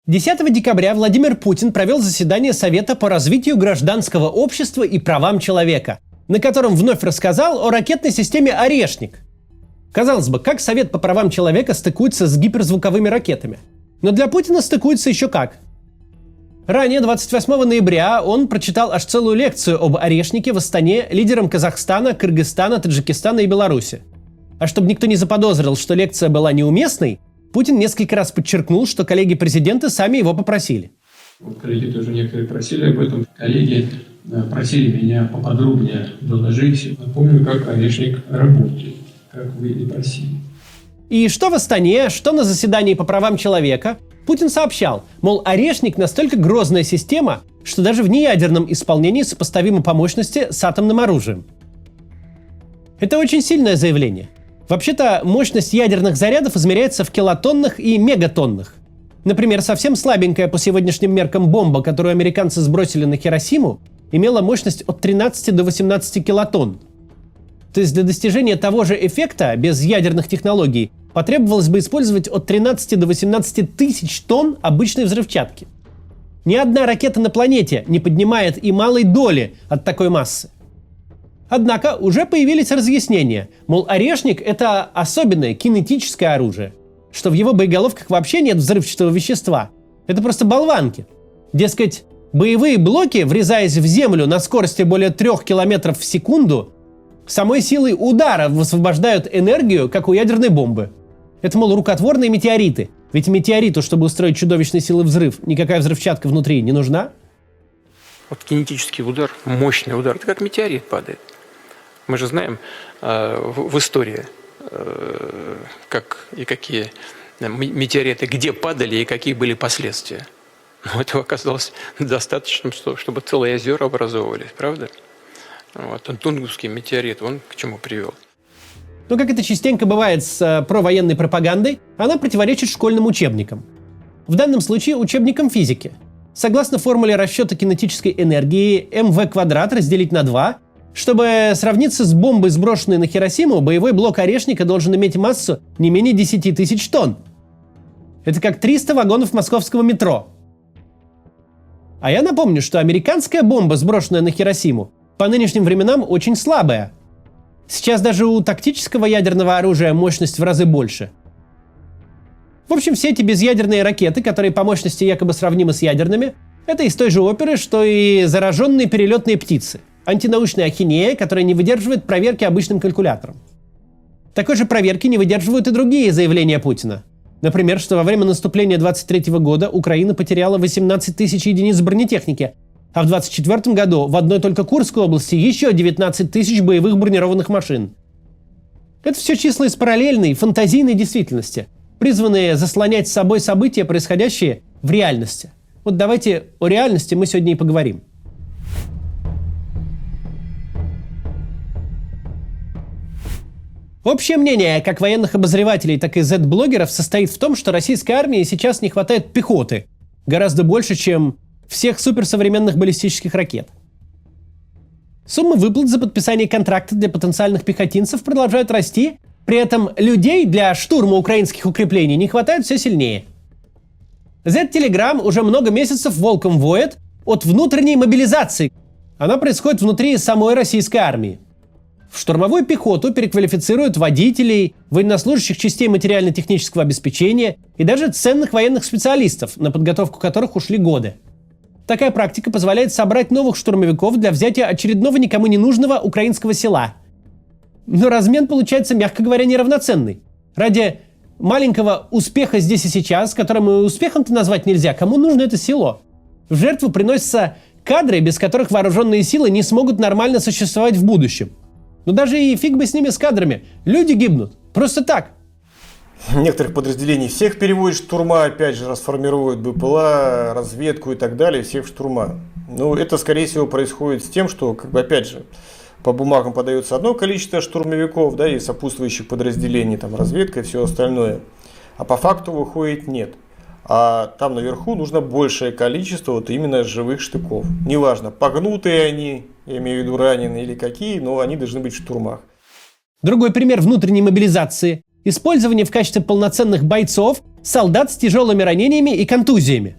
10 декабря Владимир Путин провел заседание Совета по развитию гражданского общества и правам человека, на котором вновь рассказал о ракетной системе «Орешник». Казалось бы, как Совет по правам человека стыкуется с гиперзвуковыми ракетами? Но для Путина стыкуется еще как. Ранее, 28 ноября, он прочитал аж целую лекцию об «Орешнике» в Астане лидерам Казахстана, Кыргызстана, Таджикистана и Беларуси. А чтобы никто не заподозрил, что лекция была неуместной, Путин несколько раз подчеркнул, что коллеги-президенты сами его попросили. Коллеги тоже некоторые просили об этом. Коллеги просили меня поподробнее доложить. Напомню, как «Орешник» работает, как вы и просили. И что в Астане, что на заседании по правам человека, Путин сообщал, мол, «Орешник» настолько грозная система, что даже в неядерном исполнении сопоставима по мощности с атомным оружием. Это очень сильное заявление. Вообще-то, мощность ядерных зарядов измеряется в килотоннах и мегатоннах. Например, совсем слабенькая по сегодняшним меркам бомба, которую американцы сбросили на Хиросиму, имела мощность от 13 до 18 килотонн. То есть для достижения того же эффекта без ядерных технологий потребовалось бы использовать от 13 до 18 тысяч тонн обычной взрывчатки. Ни одна ракета на планете не поднимает и малой доли от такой массы. Однако уже появились разъяснения, мол, «Орешник» — это особенное кинетическое оружие, что в его боеголовках вообще нет взрывчатого вещества. Это просто болванки. Дескать, боевые блоки, врезаясь в землю на скорости более 3 км в секунду, самой силой удара высвобождают энергию, как у ядерной бомбы. Это, мол, рукотворные метеориты. Ведь метеориту, чтобы устроить чудовищной силы взрыв, никакая взрывчатка внутри не нужна. Вот кинетический удар, мощный удар, это как метеорит падает. Мы же знаем в истории, как и какие метеориты, где падали и какие были последствия. Но этого оказалось достаточным, чтобы целые озера образовывались, правда? Вот, Тунгусский метеорит, он к чему привел? Но как это частенько бывает с провоенной пропагандой, она противоречит школьным учебникам. В данном случае учебникам физики. Согласно формуле расчета кинетической энергии mv² разделить на 2, чтобы сравниться с бомбой, сброшенной на Хиросиму, боевой блок «Орешника» должен иметь массу не менее 10 тысяч тонн. Это как 300 вагонов московского метро. А я напомню, что американская бомба, сброшенная на Хиросиму, по нынешним временам очень слабая. Сейчас даже у тактического ядерного оружия мощность в разы больше. В общем, все эти безъядерные ракеты, которые по мощности якобы сравнимы с ядерными, это из той же оперы, что и зараженные перелетные птицы. Антинаучная ахинея, которая не выдерживает проверки обычным калькулятором. Такой же проверки не выдерживают и другие заявления Путина. Например, что во время наступления 23 года Украина потеряла 18 тысяч единиц бронетехники, а в 24 году в одной только Курской области еще 19 тысяч боевых бронированных машин. Это все числа из параллельной, фантазийной действительности, призванные заслонять с собой события, происходящие в реальности. Вот давайте о реальности мы сегодня и поговорим. Общее мнение как военных обозревателей, так и Z-блогеров состоит в том, что российской армии сейчас не хватает пехоты. Гораздо больше, чем всех суперсовременных баллистических ракет. Суммы выплат за подписание контракта для потенциальных пехотинцев продолжают расти, при этом людей для штурма украинских укреплений не хватает все сильнее. Z-Telegram уже много месяцев волком воет от внутренней мобилизации. Она происходит внутри самой российской армии. В штурмовую пехоту переквалифицируют водителей, военнослужащих частей материально-технического обеспечения и даже ценных военных специалистов, на подготовку которых ушли годы. Такая практика позволяет собрать новых штурмовиков для взятия очередного никому не нужного украинского села. Но размен получается, мягко говоря, неравноценный. Ради маленького успеха здесь и сейчас, которым и успехом-то назвать нельзя, кому нужно это село? В жертву приносятся кадры, без которых вооруженные силы не смогут нормально существовать в будущем. Но даже и фиг бы с ними, с кадрами. Люди гибнут. Просто так. Некоторых подразделений всех переводят в штурма, опять же, расформируют БПЛА, разведку и так далее, всех в штурма. Ну, это, скорее всего, происходит с тем, что, опять же, по бумагам подается одно количество штурмовиков, да, и сопутствующих подразделений, там, разведка и все остальное. А по факту выходит нет. А там наверху нужно большее количество вот именно живых штыков. Неважно, погнутые они, я имею в виду раненые или какие, но они должны быть в штурмах. Другой пример внутренней мобилизации. Использование в качестве полноценных бойцов солдат с тяжелыми ранениями и контузиями.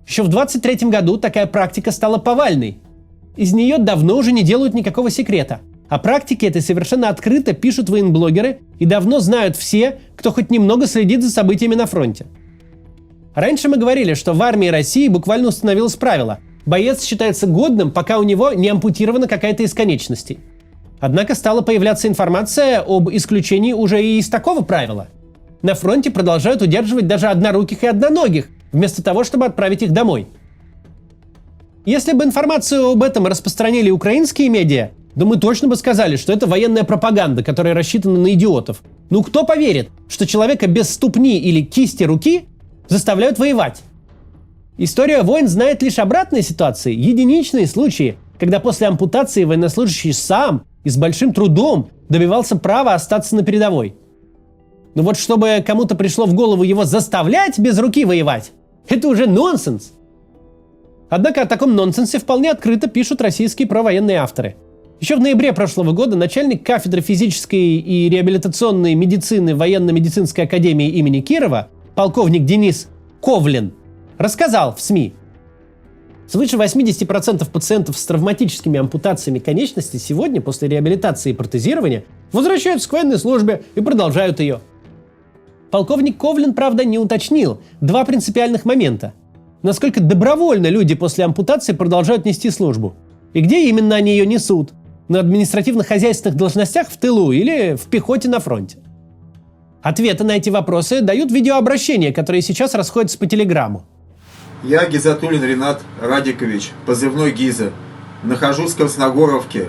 Еще в 23 году такая практика стала повальной. Из нее давно уже не делают никакого секрета. О практике этой совершенно открыто пишут военблогеры и давно знают все, кто хоть немного следит за событиями на фронте. Раньше мы говорили, что в армии России буквально установилось правило: боец считается годным, пока у него не ампутирована какая-то из конечностей. Однако стала появляться информация об исключении уже и из такого правила. На фронте продолжают удерживать даже одноруких и одноногих, вместо того, чтобы отправить их домой. Если бы информацию об этом распространили украинские медиа, то мы точно бы сказали, что это военная пропаганда, которая рассчитана на идиотов. Ну кто поверит, что человека без ступни или кисти руки заставляют воевать? История войн знает лишь обратные ситуации, единичные случаи, когда после ампутации военнослужащий сам и с большим трудом добивался права остаться на передовой. Но вот чтобы кому-то пришло в голову его заставлять без руки воевать, это уже нонсенс. Однако о таком нонсенсе вполне открыто пишут российские провоенные авторы. Еще в ноябре прошлого года начальник кафедры физической и реабилитационной медицины Военно-медицинской академии имени Кирова, полковник Денис Ковлин, рассказал в СМИ: свыше 80% пациентов с травматическими ампутациями конечностей сегодня после реабилитации и протезирования возвращаются к военной службе и продолжают ее. Полковник Ковлин, правда, не уточнил два принципиальных момента: насколько добровольно люди после ампутации продолжают нести службу, и где именно они ее несут – на административно-хозяйственных должностях в тылу или в пехоте на фронте. Ответы на эти вопросы дают видеообращения, которые сейчас расходятся по телеграмму. Я Гизатуллин Ринат Радикович, позывной Гиза. Нахожусь в Красногоровке.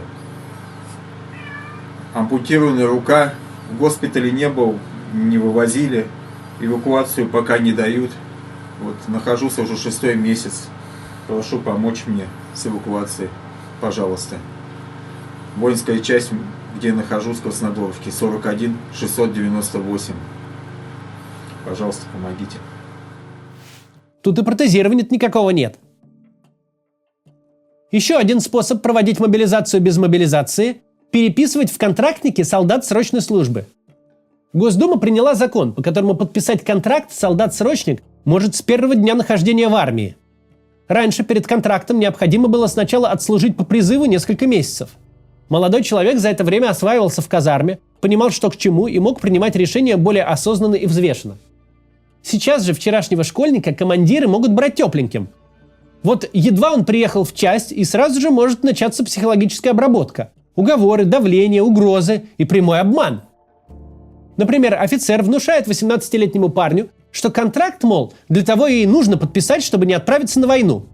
Ампутированная рука. В госпитале не был, не вывозили. Эвакуацию пока не дают. Вот, нахожусь уже 6-й месяц. Прошу помочь мне с эвакуацией, пожалуйста. Воинская часть, где я нахожусь, в Красногоровке, 41 698. Пожалуйста, помогите. Тут и протезирования никакого нет. Еще один способ проводить мобилизацию без мобилизации – переписывать в контрактники солдат срочной службы. Госдума приняла закон, по которому подписать контракт солдат-срочник может с первого дня нахождения в армии. Раньше перед контрактом необходимо было сначала отслужить по призыву несколько месяцев. Молодой человек за это время осваивался в казарме, понимал, что к чему, и мог принимать решения более осознанно и взвешенно. Сейчас же вчерашнего школьника командиры могут брать тепленьким. Вот едва он приехал в часть, и сразу же может начаться психологическая обработка. Уговоры, давление, угрозы и прямой обман. Например, офицер внушает 18-летнему парню, что контракт, мол, для того и нужно подписать, чтобы не отправиться на войну.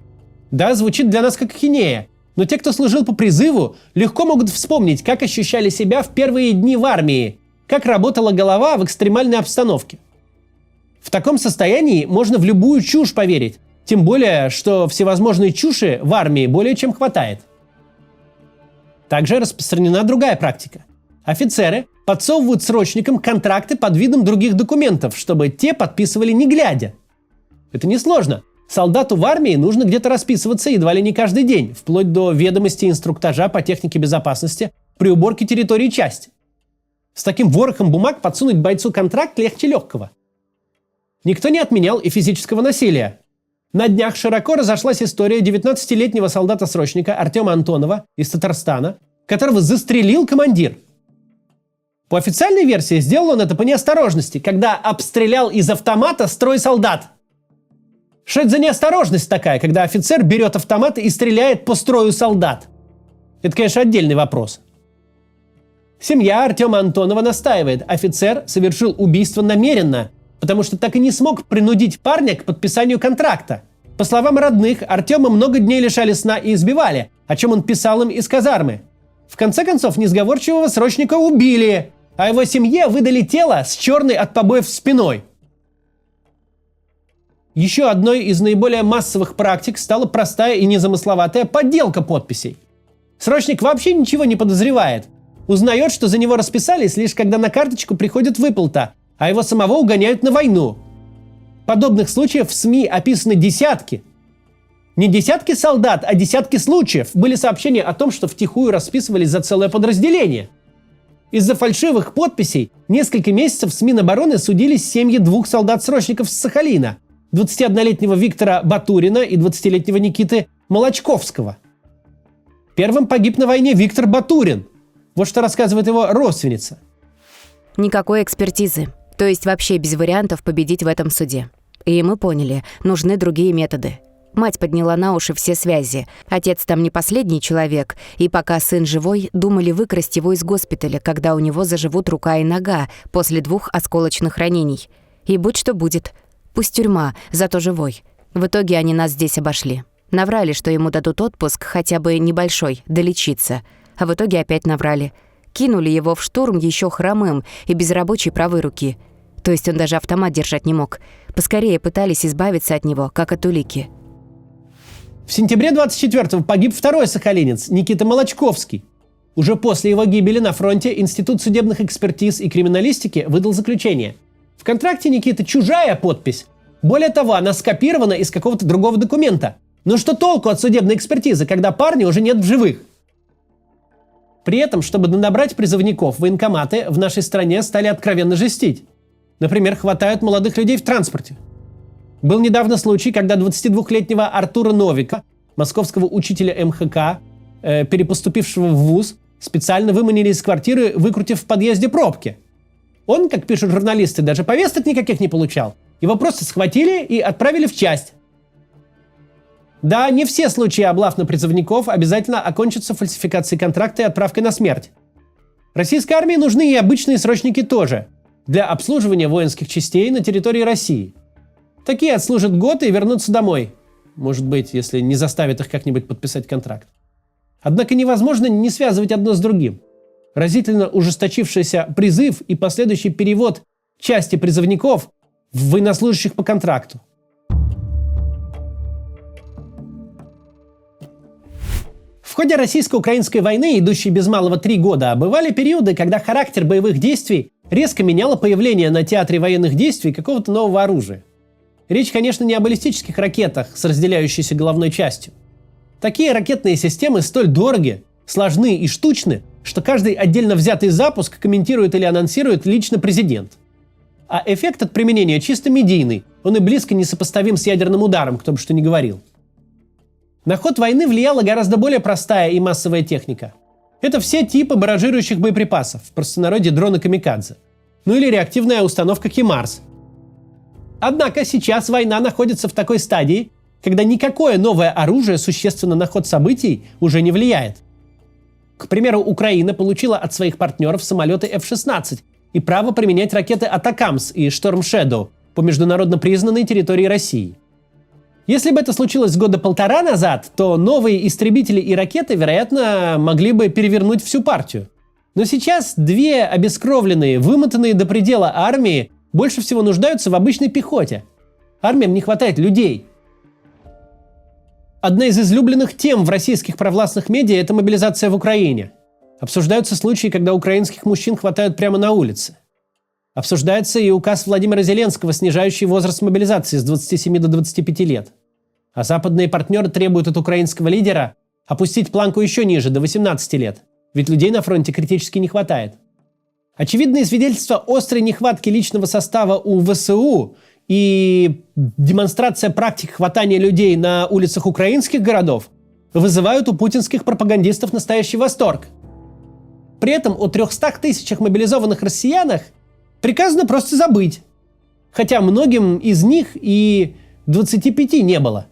Да, звучит для нас как ахинея, но те, кто служил по призыву, легко могут вспомнить, как ощущали себя в первые дни в армии, как работала голова в экстремальной обстановке. В таком состоянии можно в любую чушь поверить, тем более, что всевозможной чуши в армии более чем хватает. Также распространена другая практика. Офицеры подсовывают срочникам контракты под видом других документов, чтобы те подписывали не глядя. Это несложно. Солдату в армии нужно где-то расписываться едва ли не каждый день, вплоть до ведомости инструктажа по технике безопасности при уборке территории части. С таким ворохом бумаг подсунуть бойцу контракт легче легкого. Никто не отменял и физического насилия. На днях широко разошлась история 19-летнего солдата-срочника Артема Антонова из Татарстана, которого застрелил командир. По официальной версии сделал он это по неосторожности, когда обстрелял из автомата строй солдат. Что это за неосторожность такая, когда офицер берет автомат и стреляет по строю солдат? Это, конечно, отдельный вопрос. Семья Артема Антонова настаивает, офицер совершил убийство намеренно, потому что так и не смог принудить парня к подписанию контракта. По словам родных, Артема много дней лишали сна и избивали, о чем он писал им из казармы. В конце концов, несговорчивого срочника убили, а его семье выдали тело с черной от побоев спиной. Еще одной из наиболее массовых практик стала простая и незамысловатая подделка подписей. Срочник вообще ничего не подозревает. Узнает, что за него расписались, лишь когда на карточку приходит выплата, а его самого угоняют на войну. Подобных случаев в СМИ описаны десятки. Не десятки солдат, а десятки случаев. Были сообщения о том, что втихую расписывались за целое подразделение. Из-за фальшивых подписей несколько месяцев с Минобороны судились семьи двух солдат-срочников с Сахалина – 21-летнего Виктора Батурина и 20-летнего Никиты Молочковского. Первым погиб на войне Виктор Батурин. Вот что рассказывает его родственница. Никакой экспертизы. То есть вообще без вариантов победить в этом суде. И мы поняли, нужны другие методы. Мать подняла на уши все связи. Отец там не последний человек. И пока сын живой, думали выкрасть его из госпиталя, когда у него заживут рука и нога после 2 осколочных ранений. И будь что будет. Пусть тюрьма, зато живой. В итоге они нас здесь обошли. Наврали, что ему дадут отпуск, хотя бы небольшой, долечиться. А в итоге опять наврали. Кинули его в штурм еще хромым и без рабочей правой руки. То есть он даже автомат держать не мог. Поскорее пытались избавиться от него, как от улики. В сентябре 24-го погиб второй сахалинец Никита Молочковский. Уже после его гибели на фронте Институт судебных экспертиз и криминалистики выдал заключение. В контракте Никиты чужая подпись. Более того, она скопирована из какого-то другого документа. Но что толку от судебной экспертизы, когда парня уже нет в живых? При этом, чтобы набрать призывников, военкоматы в нашей стране стали откровенно жестить. Например, хватают молодых людей в транспорте. Был недавно случай, когда 22-летнего Артура Новика, московского учителя МХК, перепоступившего в вуз, специально выманили из квартиры, выкрутив в подъезде пробки. Он, как пишут журналисты, даже повесток никаких не получал. Его просто схватили и отправили в часть. Да, не все случаи облав на призывников обязательно окончатся фальсификацией контракта и отправкой на смерть. Российской армии нужны и обычные срочники тоже, для обслуживания воинских частей на территории России. Такие отслужат год и вернутся домой. Может быть, если не заставят их как-нибудь подписать контракт. Однако невозможно не связывать одно с другим. Разительно ужесточившийся призыв и последующий перевод части призывников в военнослужащих по контракту. В ходе российско-украинской войны, идущей без малого 3 года, бывали периоды, когда характер боевых действий резко меняло появление на театре военных действий какого-то нового оружия. Речь, конечно, не о баллистических ракетах с разделяющейся головной частью. Такие ракетные системы столь дороги, сложны и штучны, что каждый отдельно взятый запуск комментирует или анонсирует лично президент. А эффект от применения чисто медийный, он и близко не сопоставим с ядерным ударом, кто бы что ни говорил. На ход войны влияла гораздо более простая и массовая техника. Это все типы барражирующих боеприпасов, в простонародье дроны камикадзе. Ну или реактивная установка «Химарс». Однако сейчас война находится в такой стадии, когда никакое новое оружие существенно на ход событий уже не влияет. К примеру, Украина получила от своих партнеров самолеты F-16 и право применять ракеты «Атакамс» и «Шторм Шэдоу» по международно признанной территории России. Если бы это случилось года 1,5 назад, то новые истребители и ракеты, вероятно, могли бы перевернуть всю партию. Но сейчас 2 обескровленные, вымотанные до предела армии больше всего нуждаются в обычной пехоте. Армиям не хватает людей. Одна из излюбленных тем в российских провластных медиа – это мобилизация в Украине. Обсуждаются случаи, когда украинских мужчин хватают прямо на улице. Обсуждается и указ Владимира Зеленского, снижающий возраст мобилизации с 27 до 25 лет. А западные партнеры требуют от украинского лидера опустить планку еще ниже, до 18 лет. Ведь людей на фронте критически не хватает. Очевидные свидетельства острой нехватки личного состава у ВСУ и демонстрация практик хватания людей на улицах украинских городов вызывают у путинских пропагандистов настоящий восторг. При этом о 300 тысячах мобилизованных россиянах приказано просто забыть. Хотя многим из них и 25 не было.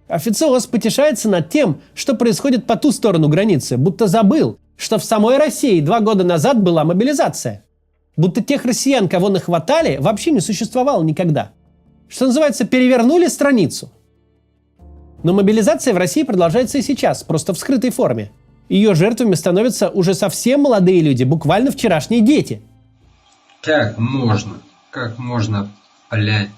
Официоз потешается над тем, что происходит по ту сторону границы, будто забыл, что в самой России 2 года назад была мобилизация. Будто тех россиян, кого нахватали, вообще не существовало никогда. Что называется, перевернули страницу. Но мобилизация в России продолжается и сейчас, просто в скрытой форме. Ее жертвами становятся уже совсем молодые люди, буквально вчерашние дети. Как можно, блядь,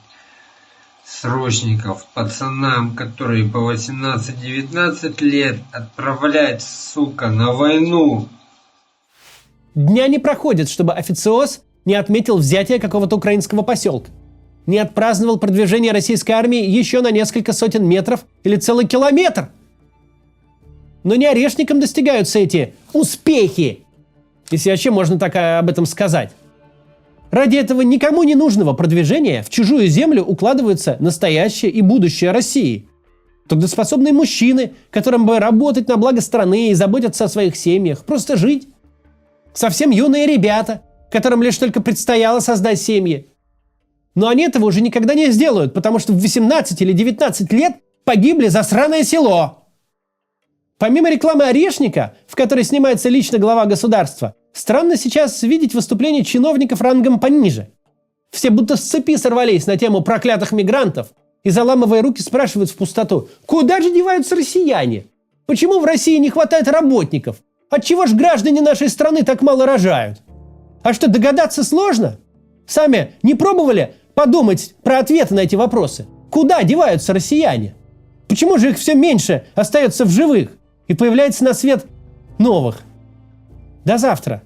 срочников, пацанам, которые по 18-19 лет, отправлять, сука, на войну? Дня не проходит, чтобы официоз не отметил взятие какого-то украинского поселка, не отпраздновал продвижение российской армии еще на несколько сотен метров или целый километр. Но не орешником достигаются эти успехи, если вообще можно так об этом сказать. Ради этого никому не нужного продвижения в чужую землю укладывается настоящее и будущее России. Трудоспособные мужчины, которым бы работать на благо страны и заботиться о своих семьях, просто жить. Совсем юные ребята, которым лишь только предстояло создать семьи. Но они этого уже никогда не сделают, потому что в 18 или 19 лет погибли за сраное село. Помимо рекламы Орешника, в которой снимается лично глава государства, странно сейчас видеть выступления чиновников рангом пониже. Все будто с цепи сорвались на тему проклятых мигрантов и, заламывая руки, спрашивают в пустоту: куда же деваются россияне? Почему в России не хватает работников? Отчего ж граждане нашей страны так мало рожают? А что, догадаться сложно? Сами не пробовали подумать про ответы на эти вопросы? Куда деваются россияне? Почему же их все меньше остается в живых и появляется на свет новых? До завтра.